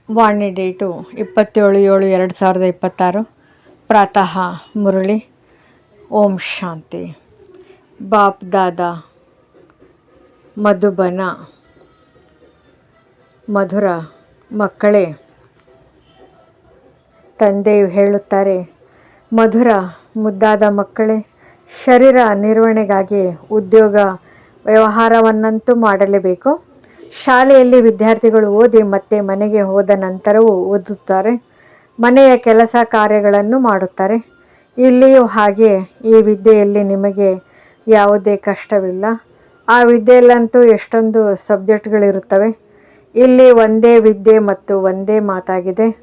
ವಾಣಿ date 27/7/2026. ಪ್ರಾತಃ ಮುರಳಿ. ಓಂ ಶಾಂತಿ. ಬಾಪ್ ದಾದಾ ಮಧುಬನ. ಮಧುರ ಮಕ್ಕಳೇ, ತಂದೆಯು ಹೇಳುತ್ತಾರೆ, ಮಧುರ ಮುದ್ದಾದ ಮಕ್ಕಳೇ, ಶರೀರ ನಿರ್ವಹಣೆಗಾಗಿ ಉದ್ಯೋಗ ವ್ಯವಹಾರವನ್ನಂತೂ ಮಾಡಲೇಬೇಕು. ಶಾಲೆಯಲ್ಲಿ ವಿದ್ಯಾರ್ಥಿಗಳು ಓದಿ ಮತ್ತೆ ಮನೆಗೆ ಹೋದ ನಂತರವೂ ಓದುತ್ತಾರೆ, ಮನೆಯ ಕೆಲಸ ಕಾರ್ಯಗಳನ್ನು ಮಾಡುತ್ತಾರೆ. ಇಲ್ಲಿಯೂ ಹಾಗೆ. ಈ ವಿದ್ಯೆಯಲ್ಲಿ ನಿಮಗೆ ಯಾವುದೇ ಕಷ್ಟವಿಲ್ಲ. ಆ ವಿದ್ಯೆಯಲ್ಲಂತೂ ಎಷ್ಟೊಂದು ಸಬ್ಜೆಕ್ಟ್ಗಳಿರುತ್ತವೆ. ಇಲ್ಲಿ ಒಂದೇ ವಿದ್ಯೆ ಮತ್ತು ಒಂದೇ ಮಾತಾಗಿದೆ,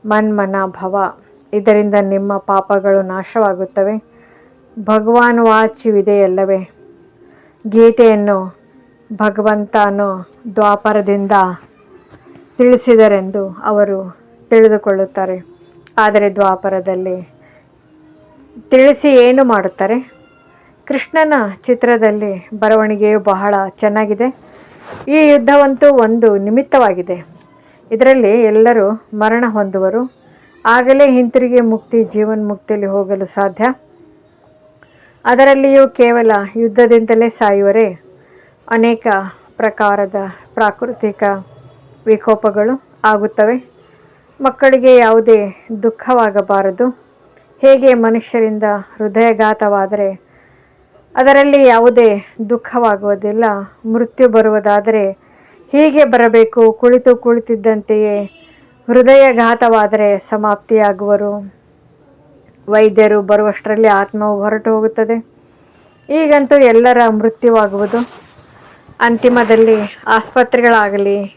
ಮನ್ಮನ ಭವ. ಇದರಿಂದ ನಿಮ್ಮ ಪಾಪಗಳು ನಾಶವಾಗುತ್ತವೆ. ಭಗವಾನ್ ವಾಚ್ಯವಿದೆಯಲ್ಲವೇ? ಗೀತೆಯನ್ನು ಭಗವಂತನು ದ್ವಾಪರದಿಂದ ತಿಳಿಸಿದರೆಂದು ಅವರು ತಿಳಿದುಕೊಳ್ಳುತ್ತಾರೆ. ಆದರೆ ದ್ವಾಪರದಲ್ಲಿ ತಿಳಿಸಿ ಏನು ಮಾಡುತ್ತಾರೆ? ಕೃಷ್ಣನ ಚಿತ್ರದಲ್ಲಿ ಬರವಣಿಗೆಯು ಬಹಳ ಚೆನ್ನಾಗಿದೆ. ಈ ಯುದ್ಧವಂತೂ ಒಂದು ನಿಮಿತ್ತವಾಗಿದೆ. ಇದರಲ್ಲಿ ಎಲ್ಲರೂ ಮರಣ ಹೊಂದುವರು. ಆಗಲೇ ಹಿಂತಿರುಗಿ ಮುಕ್ತಿ ಜೀವನ್ಮುಕ್ತಿಯಲ್ಲಿ ಹೋಗಲು ಸಾಧ್ಯ. ಅದರಲ್ಲಿಯೂ ಕೇವಲ ಯುದ್ಧದಿಂದಲೇ ಸಾಯುವರೆ. ಅನೇಕ ಪ್ರಕಾರದ ಪ್ರಾಕೃತಿಕ ವಿಕೋಪಗಳು ಆಗುತ್ತವೆ. ಮಕ್ಕಳಿಗೆ ಯಾವುದೇ ದುಃಖವಾಗಬಾರದು. ಹೇಗೆ ಮನುಷ್ಯರಿಂದ ಹೃದಯಘಾತವಾದರೆ ಅದರಲ್ಲಿ ಯಾವುದೇ ದುಃಖವಾಗುವುದಿಲ್ಲ. ಮೃತ್ಯು ಬರುವುದಾದರೆ ಹೀಗೆ ಬರಬೇಕು. ಕುಳಿತಿದ್ದಂತೆಯೇ ಹೃದಯಘಾತವಾದರೆ ಸಮಾಪ್ತಿಯಾಗುವರು. ವೈದ್ಯರು ಬರುವಷ್ಟರಲ್ಲಿ ಆತ್ಮವು ಹೊರಟು ಹೋಗುತ್ತದೆ. ಈಗಂತೂ ಎಲ್ಲರ ಮೃತ್ಯುವಾಗುವುದು. ಅಂತಿಮದಲ್ಲಿ ಆಸ್ಪತ್ರೆಗಳಾಗಲಿ,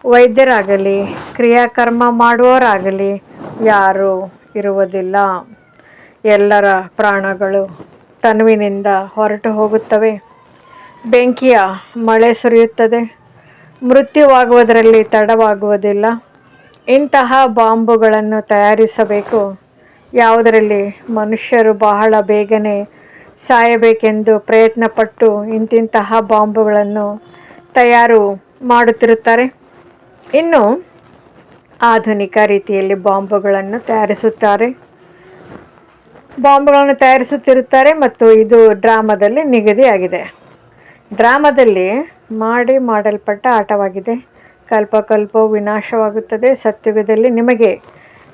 ವೈದ್ಯರಾಗಲಿ, ಕ್ರಿಯಾಕರ್ಮ ಮಾಡುವವರಾಗಲಿ ಯಾರೂ ಇರುವುದಿಲ್ಲ. ಎಲ್ಲರ ಪ್ರಾಣಗಳು ತನುವಿನಿಂದ ಹೊರಟು ಹೋಗುತ್ತವೆ. ಬೆಂಕಿಯ ಮಳೆ ಸುರಿಯುತ್ತದೆ. ಮೃತ್ಯುವಾಗುವುದರಲ್ಲಿ ತಡವಾಗುವುದಿಲ್ಲ. ಇಂತಹ ಬಾಂಬುಗಳನ್ನು ತಯಾರಿಸಬೇಕು. ಯಾವುದರಲ್ಲಿ ಮನುಷ್ಯರು ಬಹಳ ಬೇಗನೆ ಸಾಯಬೇಕೆಂದು ಪ್ರಯತ್ನಪಟ್ಟು ಇಂತಿಂತಹ ಬಾಂಬುಗಳನ್ನು ತಯಾರು ಮಾಡುತ್ತಿರುತ್ತಾರೆ. ಇನ್ನು ಆಧುನಿಕ ರೀತಿಯಲ್ಲಿ ಬಾಂಬುಗಳನ್ನು ತಯಾರಿಸುತ್ತಿರುತ್ತಾರೆ ಮತ್ತು ಇದು ಡ್ರಾಮಾದಲ್ಲಿ ನಿಗದಿಯಾಗಿದೆ. ಡ್ರಾಮಾದಲ್ಲಿ ಮಾಡಲ್ಪಟ್ಟ ಆಟವಾಗಿದೆ. ಕಲ್ಪಕಲ್ಪವು ವಿನಾಶವಾಗುತ್ತದೆ. ಸತ್ಯುಗದಲ್ಲಿ ನಿಮಗೆ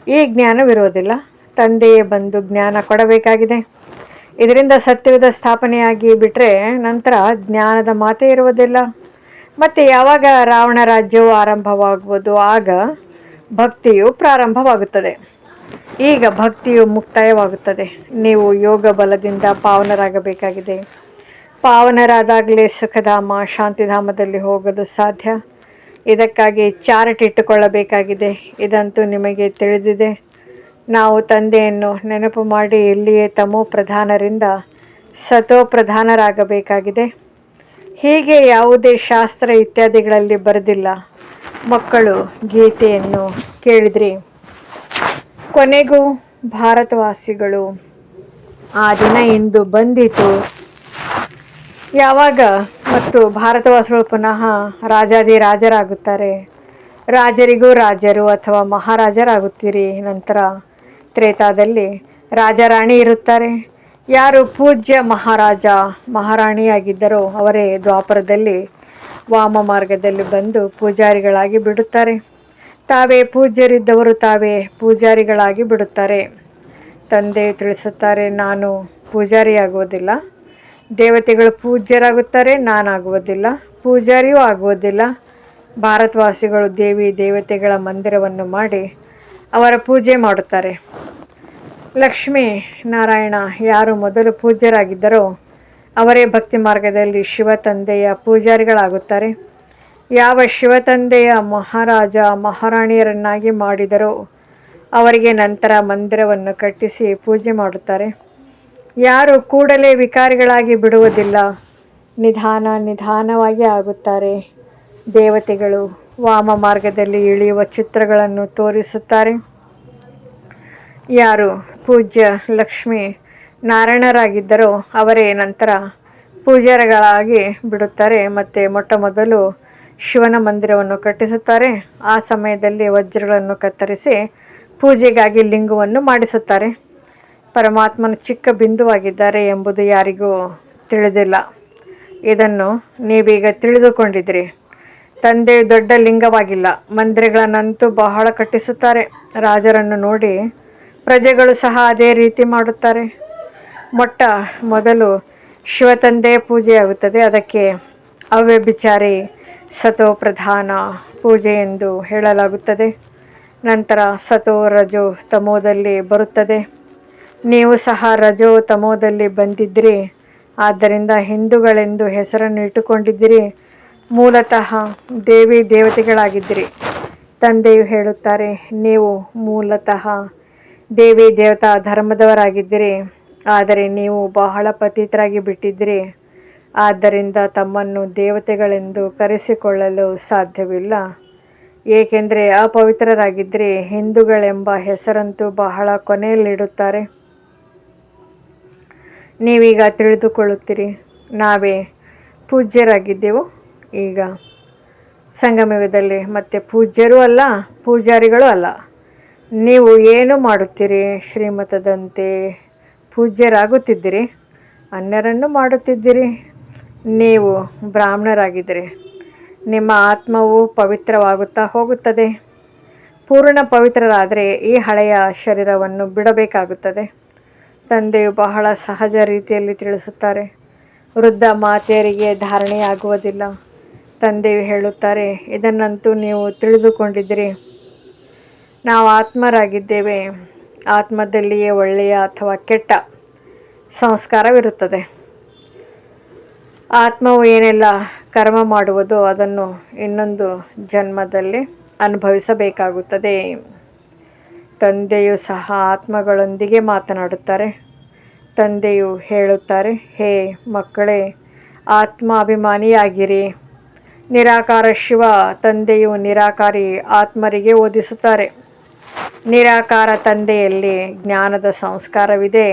ಈ ಜ್ಞಾನವಿರುವುದಿಲ್ಲ. ತಂದೆಯೇ ಬಂದು ಜ್ಞಾನ ಕೊಡಬೇಕಾಗಿದೆ. ಇದರಿಂದ ಸತ್ಯುಗದ ಸ್ಥಾಪನೆಯಾಗಿ ಬಿಟ್ಟರೆ ನಂತರ ಜ್ಞಾನದ ಮಾತೇ ಇರುವುದಿಲ್ಲ. ಮತ್ತು ಯಾವಾಗ ರಾವಣ ರಾಜ್ಯವು ಆರಂಭವಾಗುವುದು ಆಗ ಭಕ್ತಿಯು ಪ್ರಾರಂಭವಾಗುತ್ತದೆ. ಈಗ ಭಕ್ತಿಯು ಮುಕ್ತಾಯವಾಗುತ್ತದೆ. ನೀವು ಯೋಗ ಬಲದಿಂದ ಪಾವನರಾಗಬೇಕಾಗಿದೆ. ಪಾವನರಾದಾಗಲೇ ಸುಖಧಾಮ ಶಾಂತಿಧಾಮದಲ್ಲಿ ಹೋಗಲು ಸಾಧ್ಯ. ಇದಕ್ಕಾಗಿ ಚಾರ್ಟ್ ಇಟ್ಟುಕೊಳ್ಳಬೇಕಾಗಿದೆ. ಇದಂತೂ ನಿಮಗೆ ತಿಳಿದಿದೆ. ನಾವು ತಂದೆಯನ್ನು ನೆನಪು ಮಾಡಿ ಇಲ್ಲಿಯೇ ತಮೋ ಪ್ರಧಾನರಿಂದ ಸತೋ ಪ್ರಧಾನರಾಗಬೇಕಾಗಿದೆ. ಹೀಗೆ ಯಾವುದೇ ಶಾಸ್ತ್ರ ಇತ್ಯಾದಿಗಳಲ್ಲಿ ಬರೆದಿಲ್ಲ. ಮಕ್ಕಳು ಗೀತೆಯನ್ನು ಕೇಳಿದ್ರಿ. ಕೊನೆಗೂ ಭಾರತವಾಸಿಗಳು ಆ ದಿನ ಇಂದು ಬಂದಿತು. ಯಾವಾಗ ಮತ್ತು ಭಾರತವಾಸಿಗಳು ಪುನಃ ರಾಜಾದಿರಾಜರಾಗುತ್ತಾರೆ. ರಾಜರಿಗೂ ರಾಜರು ಅಥವಾ ಮಹಾರಾಜರಾಗುತ್ತೀರಿ. ನಂತರ ತ್ರೇತಾದಲ್ಲಿ ರಾಜಾರಾಣಿ ಇರುತ್ತಾರೆ. ಯಾರು ಪೂಜ್ಯ ಮಹಾರಾಜ ಮಹಾರಾಣಿಯಾಗಿದ್ದರೋ ಅವರೇ ದ್ವಾಪರದಲ್ಲಿ ವಾಮ ಮಾರ್ಗದಲ್ಲಿ ಬಂದು ಪೂಜಾರಿಗಳಾಗಿ ಬಿಡುತ್ತಾರೆ. ತಾವೇ ಪೂಜ್ಯರಿದ್ದವರು ತಾವೇ ಪೂಜಾರಿಗಳಾಗಿ ಬಿಡುತ್ತಾರೆ. ತಂದೆ ತಿಳಿಸುತ್ತಾರೆ, ನಾನು ಪೂಜಾರಿಯಾಗುವುದಿಲ್ಲ. ದೇವತೆಗಳು ಪೂಜ್ಯರಾಗುತ್ತಾರೆ, ನಾನಾಗುವುದಿಲ್ಲ. ಪೂಜಾರಿಯೂ ಆಗುವುದಿಲ್ಲ. ಭಾರತವಾಸಿಗಳು ದೇವಿ ದೇವತೆಗಳ ಮಂದಿರವನ್ನು ಮಾಡಿ ಅವರ ಪೂಜೆ ಮಾಡುತ್ತಾರೆ. ಲಕ್ಷ್ಮೀ ನಾರಾಯಣ ಯಾರು ಮೊದಲು ಪೂಜ್ಯರಾಗಿದ್ದರೋ ಅವರೇ ಭಕ್ತಿ ಮಾರ್ಗದಲ್ಲಿ ಶಿವ ತಂದೆಯ ಪೂಜಾರಿಗಳಾಗುತ್ತಾರೆ. ಯಾವ ಶಿವ ತಂದೆಯ ಮಹಾರಾಜ ಮಹಾರಾಣಿಯರನ್ನಾಗಿ ಮಾಡಿದರೋ ಅವರಿಗೆ ನಂತರ ಮಂದಿರವನ್ನು ಕಟ್ಟಿಸಿ ಪೂಜೆ ಮಾಡುತ್ತಾರೆ. ಯಾರು ಕೂಡಲೇ ವಿಕಾರಿಗಳಾಗಿ ಬಿಡುವುದಿಲ್ಲ, ನಿಧಾನವಾಗಿ ಆಗುತ್ತಾರೆ. ದೇವತೆಗಳು ವಾಮ ಮಾರ್ಗದಲ್ಲಿ ಇಳಿಯುವ ಚಿತ್ರಗಳನ್ನು ತೋರಿಸುತ್ತಾರೆ. ಯಾರು ಪೂಜ್ಯ ಲಕ್ಷ್ಮೀ ನಾರಾಯಣರಾಗಿದ್ದರೋ ಅವರೇ ನಂತರ ಪೂಜಾರಿಗಳಾಗಿ ಬಿಡುತ್ತಾರೆ. ಮತ್ತು ಮೊಟ್ಟ ಮೊದಲು ಶಿವನ ಮಂದಿರವನ್ನು ಕಟ್ಟಿಸುತ್ತಾರೆ. ಆ ಸಮಯದಲ್ಲಿ ವಜ್ರಗಳನ್ನು ಕತ್ತರಿಸಿ ಪೂಜೆಗಾಗಿ ಲಿಂಗವನ್ನು ಮಾಡಿಸುತ್ತಾರೆ. ಪರಮಾತ್ಮನು ಚಿಕ್ಕ ಬಿಂದುವಾಗಿದ್ದಾರೆ ಎಂಬುದು ಯಾರಿಗೂ ತಿಳಿದಿಲ್ಲ. ಇದನ್ನು ನೀವೀಗ ತಿಳಿದುಕೊಂಡಿದ್ರಿ. ತಂದೆಯು ದೊಡ್ಡ ಲಿಂಗವಾಗಿಲ್ಲ. ಮಂದಿರಗಳನ್ನಂತೂ ಬಹಳ ಕಟ್ಟಿಸುತ್ತಾರೆ. ರಾಜರನ್ನು ನೋಡಿ ಪ್ರಜೆಗಳು ಸಹ ಅದೇ ರೀತಿ ಮಾಡುತ್ತಾರೆ. ಮೊಟ್ಟ ಮೊದಲು ಶಿವತಂದೆಯ ಪೂಜೆಯಾಗುತ್ತದೆ. ಅದಕ್ಕೆ ಅವ್ಯಭಿಚಾರಿ ಸತೋ ಪ್ರಧಾನ ಪೂಜೆ ಎಂದು ಹೇಳಲಾಗುತ್ತದೆ. ನಂತರ ಸತೋ ರಜೋ ತಮೋದಲ್ಲಿ ಬರುತ್ತದೆ. ನೀವು ಸಹ ರಜೋ ತಮೋದಲ್ಲಿ ಬಂದಿದ್ದಿರಿ. ಆದ್ದರಿಂದ ಹಿಂದೂಗಳೆಂದು ಹೆಸರನ್ನು ಇಟ್ಟುಕೊಂಡಿದ್ದಿರಿ. ಮೂಲತಃ ದೇವಿ ದೇವತೆಗಳಾಗಿದ್ದಿರಿ. ತಂದೆಯು ಹೇಳುತ್ತಾರೆ, ನೀವು ಮೂಲತಃ ದೇವಿ ದೇವತಾ ಧರ್ಮದವರಾಗಿದ್ದಿರಿ. ಆದರೆ ನೀವು ಬಹಳ ಪತಿತರಾಗಿ ಬಿಟ್ಟಿದ್ದಿರಿ. ಆದ್ದರಿಂದ ತಮ್ಮನ್ನು ದೇವತೆಗಳೆಂದು ಕರೆಸಿಕೊಳ್ಳಲು ಸಾಧ್ಯವಿಲ್ಲ, ಏಕೆಂದರೆ ಅಪವಿತ್ರರಾಗಿದ್ದರೆ. ಹಿಂದೂಗಳೆಂಬ ಹೆಸರಂತೂ ಬಹಳ ಕೊನೆಯಲ್ಲಿಡುತ್ತಾರೆ. ನೀವೀಗ ತಿಳಿದುಕೊಳ್ಳುತ್ತೀರಿ, ನಾವೇ ಪೂಜ್ಯರಾಗಿದ್ದೆವು. ಈಗ ಸಂಗಮಯುಗದಲ್ಲಿ ಮತ್ತೆ ಪೂಜ್ಯರೂ ಅಲ್ಲ, ಪೂಜಾರಿಗಳೂ ಅಲ್ಲ. ನೀವು ಏನು ಮಾಡುತ್ತೀರಿ? ಶ್ರೀಮತದಂತೆ ಪೂಜ್ಯರಾಗುತ್ತಿದ್ದಿರಿ, ಅನ್ಯರನ್ನು ಮಾಡುತ್ತಿದ್ದಿರಿ. ನೀವು ಬ್ರಾಹ್ಮಣರಾಗಿದ್ದರೆ ನಿಮ್ಮ ಆತ್ಮವು ಪವಿತ್ರವಾಗುತ್ತಾ ಹೋಗುತ್ತದೆ. ಪೂರ್ಣ ಪವಿತ್ರರಾದರೆ ಈ ಹಳೆಯ ಶರೀರವನ್ನು ಬಿಡಬೇಕಾಗುತ್ತದೆ. ತಂದೆಯು ಬಹಳ ಸಹಜ ರೀತಿಯಲ್ಲಿ ತಿಳಿಸುತ್ತಾರೆ. ವೃದ್ಧ ಮಾತೆಯರಿಗೆ ಧಾರಣೆಯಾಗುವುದಿಲ್ಲ. ತಂದೆಯು ಹೇಳುತ್ತಾರೆ, ಇದನ್ನಂತೂ ನೀವು ತಿಳಿದುಕೊಂಡಿದ್ದೀರಿ. ನಾವು ಆತ್ಮರಾಗಿದ್ದೇವೆ. ಆತ್ಮದಲ್ಲಿಯೇ ಒಳ್ಳೆಯ ಅಥವಾ ಕೆಟ್ಟ ಸಂಸ್ಕಾರವಿರುತ್ತದೆ. ಆತ್ಮವು ಏನೆಲ್ಲ ಕರ್ಮ ಮಾಡುವುದೋ ಅದನ್ನು ಇನ್ನೊಂದು ಜನ್ಮದಲ್ಲಿ ಅನುಭವಿಸಬೇಕಾಗುತ್ತದೆ. ತಂದೆಯು ಸಹ ಆತ್ಮಗಳೊಂದಿಗೆ ಮಾತನಾಡುತ್ತಾರೆ. ತಂದೆಯು ಹೇಳುತ್ತಾರೆ, ಹೇ ಮಕ್ಕಳೇ, ಆತ್ಮಾಭಿಮಾನಿಯಾಗಿರಿ. ನಿರಾಕಾರ ಶಿವ ತಂದೆಯು ನಿರಾಕಾರಿ ಆತ್ಮರಿಗೆ ಓದಿಸುತ್ತಾರೆ. ನಿರಾಕಾರ ತಂದೆಯಲ್ಲಿ ಜ್ಞಾನದ ಸಂಸ್ಕಾರವಿದೆ.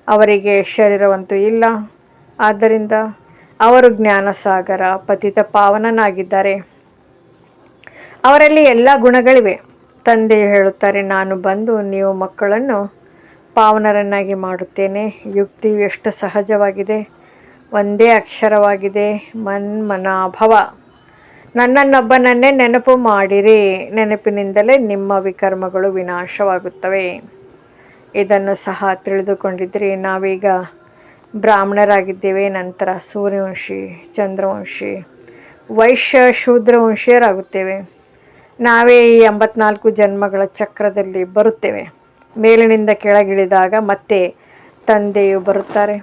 ಅವರಿಗೆ ಶರೀರವಂತೂ ಇಲ್ಲ. ಆದ್ದರಿಂದ ಅವರು ಜ್ಞಾನಸಾಗರ ಪತಿತ ಪಾವನನಾಗಿದ್ದಾರೆ. ಅವರಲ್ಲಿ ಎಲ್ಲ ಗುಣಗಳಿವೆ. ತಂದೆಯು ಹೇಳುತ್ತಾರೆ, ನಾನು ಬಂದು ನೀವು ಮಕ್ಕಳನ್ನು ಪಾವನರನ್ನಾಗಿ ಮಾಡುತ್ತೇನೆ. ಯುಕ್ತಿಯು ಎಷ್ಟು ಸಹಜವಾಗಿದೆ. ಒಂದೇ ಅಕ್ಷರವಾಗಿದೆ, ಮನ್ಮನಾಭವ. ನನ್ನನ್ನೊಬ್ಬನನ್ನೇ ನೆನಪು ಮಾಡಿರಿ. ನೆನಪಿನಿಂದಲೇ ನಿಮ್ಮ ವಿಕರ್ಮಗಳು ವಿನಾಶವಾಗುತ್ತವೆ. ಇದನ್ನು ಸಹ ತಿಳಿದುಕೊಂಡಿದ್ದರೆ ನಾವೀಗ ಬ್ರಾಹ್ಮಣರಾಗಿದ್ದೇವೆ. ನಂತರ ಸೂರ್ಯವಂಶಿ, ಚಂದ್ರವಂಶಿ, ವೈಶ್ಯ, ಶೂದ್ರವಂಶೀಯರಾಗುತ್ತೇವೆ. ನಾವೇ ಈ 84 ಜನ್ಮಗಳ ಚಕ್ರದಲ್ಲಿ ಬರುತ್ತೇವೆ. ಮೇಲಿನಿಂದ ಕೆಳಗಿಳಿದಾಗ ಮತ್ತೆ ತಂದೆಯು ಬರುತ್ತಾರೆ.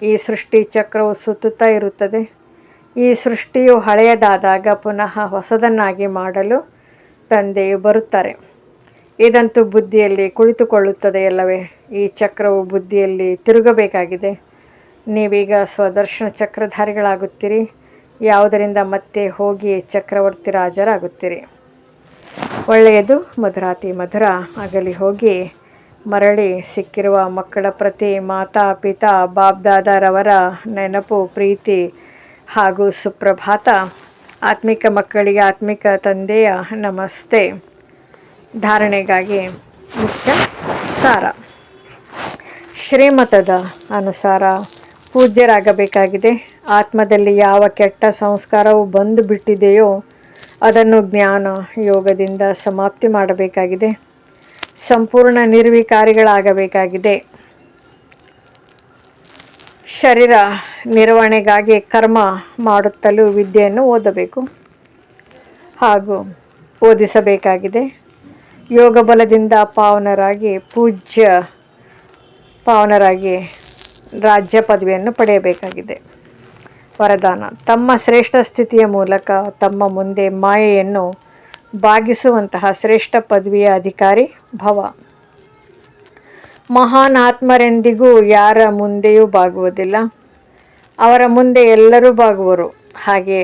ಈ ಸೃಷ್ಟಿ ಚಕ್ರವು ಸುತ್ತುತ್ತಾ ಇರುತ್ತದೆ. ಈ ಸೃಷ್ಟಿಯು ಹಳೆಯದಾದಾಗ ಪುನಃ ಹೊಸದನ್ನಾಗಿ ಮಾಡಲು ತಂದೆಯು ಬರುತ್ತಾರೆ. ಇದಂತೂ ಬುದ್ಧಿಯಲ್ಲಿ ಕುಳಿತುಕೊಳ್ಳುತ್ತದೆಯಲ್ಲವೇ? ಈ ಚಕ್ರವು ಬುದ್ಧಿಯಲ್ಲಿ ತಿರುಗಬೇಕಾಗಿದೆ. ನೀವೀಗ ಸ್ವದರ್ಶನ ಚಕ್ರಧಾರಿಗಳಾಗುತ್ತೀರಿ. ಯಾವುದರಿಂದ ಮತ್ತೆ ಹೋಗಿ ಚಕ್ರವರ್ತಿ ರಾಜರಾಗುತ್ತೀರಿ. ಒಳ್ಳೆಯದು. ಮಧುರಾತಿ ಮಧುರ ಆಗಲಿ ಹೋಗಿ ಮರಳಿ ಸಿಕ್ಕಿರುವ ಮಕ್ಕಳ ಪ್ರತಿ ಮಾತಾ ಪಿತಾ ಬಾಬ್ದಾದರವರ ನೆನಪು, ಪ್ರೀತಿ ಹಾಗೂ ಸುಪ್ರಭಾತ. ಆತ್ಮಿಕ ಮಕ್ಕಳಿಗೆ ಆತ್ಮಿಕ ತಂದೆಯ ನಮಸ್ತೆ. ಧಾರಣೆಗಾಗಿ ಮುಖ್ಯ ಸಾರ. ಶ್ರೀಮತದ ಅನುಸಾರ ಪೂಜ್ಯರಾಗಬೇಕಾಗಿದೆ. ಆತ್ಮದಲ್ಲಿ ಯಾವ ಕೆಟ್ಟ ಸಂಸ್ಕಾರವು ಬಂದು ಬಿಟ್ಟಿದೆಯೋ ಅದನ್ನು ಜ್ಞಾನ ಯೋಗದಿಂದ ಸಮಾಪ್ತಿ ಮಾಡಬೇಕಾಗಿದೆ. ಸಂಪೂರ್ಣ ನಿರ್ವಿಕಾರಿಗಳಾಗಬೇಕಾಗಿದೆ. ಶರೀರ ನಿರ್ವಹಣೆಗಾಗಿ ಕರ್ಮ ಮಾಡುತ್ತಲೂ ವಿದ್ಯೆಯನ್ನು ಓದಬೇಕು ಹಾಗೂ ಓದಿಸಬೇಕಾಗಿದೆ. ಯೋಗ ಬಲದಿಂದ ಪಾವನರಾಗಿ ರಾಜ್ಯ ಪದವಿಯನ್ನು ಪಡೆಯಬೇಕಾಗಿದೆ. ವರದಾನ: ತಮ್ಮ ಶ್ರೇಷ್ಠ ಸ್ಥಿತಿಯ ಮೂಲಕ ತಮ್ಮ ಮುಂದೆ ಮಾಯೆಯನ್ನು ಬಾಗಿಸುವಂತಹ ಶ್ರೇಷ್ಠ ಪದವಿಯ ಅಧಿಕಾರಿ ಭವ. ಮಹಾನ್ ಆತ್ಮರೆಂದಿಗೂ ಯಾರ ಮುಂದೆಯೂ ಬಾಗುವುದಿಲ್ಲ. ಅವರ ಮುಂದೆ ಎಲ್ಲರೂ ಬಾಗುವರು. ಹಾಗೆ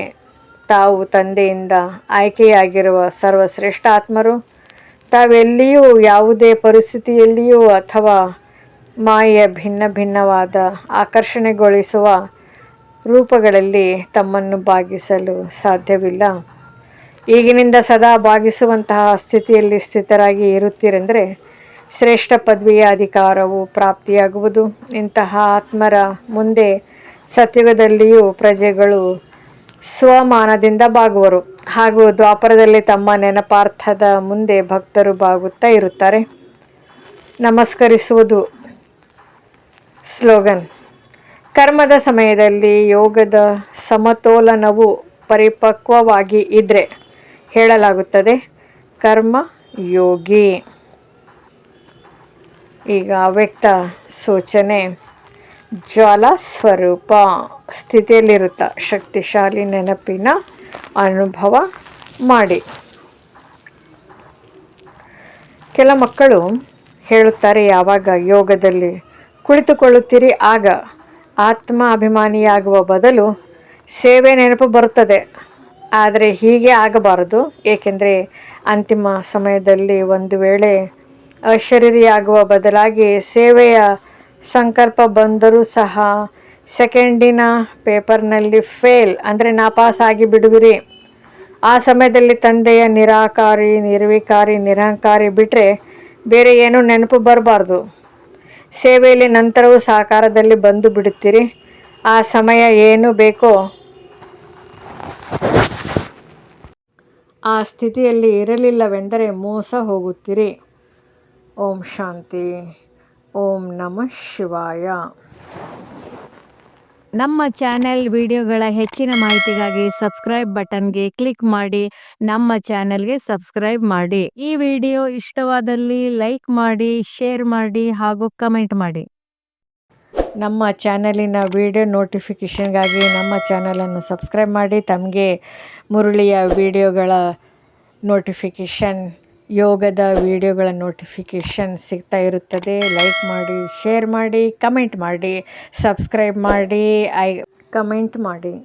ತಾವು ತಂದೆಯಿಂದ ಆಯ್ಕೆಯಾಗಿರುವ ಸರ್ವಶ್ರೇಷ್ಠ ಆತ್ಮರು ತಾವೆಲ್ಲಿಯೂ ಯಾವುದೇ ಪರಿಸ್ಥಿತಿಯಲ್ಲಿಯೂ ಅಥವಾ ಮಾಯೆಯ ಭಿನ್ನ ಭಿನ್ನವಾದ ಆಕರ್ಷಣೆಗೊಳಿಸುವ ರೂಪಗಳಲ್ಲಿ ತಮ್ಮನ್ನು ಭಾಗಿಸಲು ಸಾಧ್ಯವಿಲ್ಲ. ಈಗಿನಿಂದ ಸದಾ ಭಾಗಿಸುವಂತಹ ಸ್ಥಿತಿಯಲ್ಲಿ ಸ್ಥಿತರಾಗಿ ಇರುತ್ತೀರೆಂದರೆ ಶ್ರೇಷ್ಠ ಪದವಿಯ ಅಧಿಕಾರವು ಪ್ರಾಪ್ತಿಯಾಗುವುದು. ಇಂತಹ ಆತ್ಮರ ಮುಂದೆ ಸತ್ಯುಗದಲ್ಲಿಯೂ ಪ್ರಜೆಗಳು ಸ್ವಮಾನದಿಂದ ಬಾಗುವರು, ಹಾಗೂ ದ್ವಾಪರದಲ್ಲಿ ತಮ್ಮ ನೆನಪಾರ್ಥದ ಮುಂದೆ ಭಕ್ತರು ಬಾಗುತ್ತಾ ಇರುತ್ತಾರೆ. ನಮಸ್ಕರಿಸುವುದು. ಸ್ಲೋಗನ್: ಕರ್ಮದ ಸಮಯದಲ್ಲಿ ಯೋಗದ ಸಮತೋಲನವು ಪರಿಪಕ್ವವಾಗಿ ಇದ್ರೆ ಹೇಳಲಾಗುತ್ತದೆ ಕರ್ಮ ಯೋಗಿ. ಈಗ ಅವ್ಯಕ್ತ ಸೂಚನೆ: ಜ್ವಾಲಾ ಸ್ವರೂಪ ಸ್ಥಿತಿಯಲ್ಲಿರುತ್ತ ಶಕ್ತಿಶಾಲಿ ನೆನಪಿನ ಅನುಭವ ಮಾಡಿ. ಕೆಲ ಮಕ್ಕಳು ಹೇಳುತ್ತಾರೆ, ಯಾವಾಗ ಯೋಗದಲ್ಲಿ ಕುಳಿತುಕೊಳ್ಳುತ್ತೀರಿ ಆಗ ಆತ್ಮ ಅಭಿಮಾನಿಯಾಗುವ ಬದಲು ಸೇವೆ ನೆನಪು ಬರುತ್ತದೆ. ಆದರೆ ಹೀಗೆ ಆಗಬಾರದು, ಏಕೆಂದರೆ ಅಂತಿಮ ಸಮಯದಲ್ಲಿ ಒಂದು ವೇಳೆ ಅಶರೀರಿಯಾಗುವ ಬದಲಾಗಿ ಸೇವೆಯ ಸಂಕಲ್ಪ ಬಂದರೂ ಸಹ ಸೆಕೆಂಡಿನ ಪೇಪರ್ನಲ್ಲಿ ಫೇಲ್ ಅಂದರೆ ನಾಪಾಸ್ ಆಗಿ ಬಿಡುವಿರಿ. ಆ ಸಮಯದಲ್ಲಿ ತಂದೆಯ ನಿರಾಕಾರಿ, ನಿರ್ವಿಕಾರಿ, ನಿರಹಂಕಾರಿ ಬಿಟ್ಟರೆ ಬೇರೆ ಏನೂ ನೆನಪು ಬರಬಾರ್ದು. ಸೇವೆಯಲ್ಲಿ ನಂತರವೂ ಸಾಕಾರದಲ್ಲಿ ಬಂದು ಬಿಡುತ್ತೀರಿ. ಆ ಸಮಯ ಏನು ಬೇಕೋ ಆ ಸ್ಥಿತಿಯಲ್ಲಿ ಇರಲಿಲ್ಲವೆಂದರೆ ಮೋಸ ಹೋಗುತ್ತೀರಿ. ಓಂ ಶಾಂತಿ. ಓಂ ನಮಃ ಶಿವಾಯ. ನಮ್ಮ ಚಾನೆಲ್ ವಿಡಿಯೋಗಳ ಹೆಚ್ಚಿನ ಮಾಹಿತಿಗಾಗಿ ಸಬ್ಸ್ಕ್ರೈಬ್ ಬಟನ್ಗೆ ಕ್ಲಿಕ್ ಮಾಡಿ ನಮ್ಮ ಚಾನೆಲ್ಗೆ ಸಬ್ಸ್ಕ್ರೈಬ್ ಮಾಡಿ. ಈ ವಿಡಿಯೋ ಇಷ್ಟವಾದಲ್ಲಿ ಲೈಕ್ ಮಾಡಿ, ಶೇರ್ ಮಾಡಿ ಹಾಗೂ ಕಮೆಂಟ್ ಮಾಡಿ. ನಮ್ಮ ಚಾನಲಿನ ವಿಡಿಯೋ ನೋಟಿಫಿಕೇಷನ್ಗಾಗಿ ನಮ್ಮ ಚಾನಲನ್ನು ಸಬ್ಸ್ಕ್ರೈಬ್ ಮಾಡಿ. ತಮಗೆ ಮುರಳಿಯ ವಿಡಿಯೋಗಳ ನೋಟಿಫಿಕೇಷನ್, ಯೋಗದ ವಿಡಿಯೋಗಳ ನೋಟಿಫಿಕೇಷನ್ ಸಿಗ್ತಾ ಇರುತ್ತದೆ. ಲೈಕ್ ಮಾಡಿ, ಶೇರ್ ಮಾಡಿ, ಕಮೆಂಟ್ ಮಾಡಿ, ಸಬ್ಸ್ಕ್ರೈಬ್ ಮಾಡಿ, ಕಮೆಂಟ್ ಮಾಡಿ.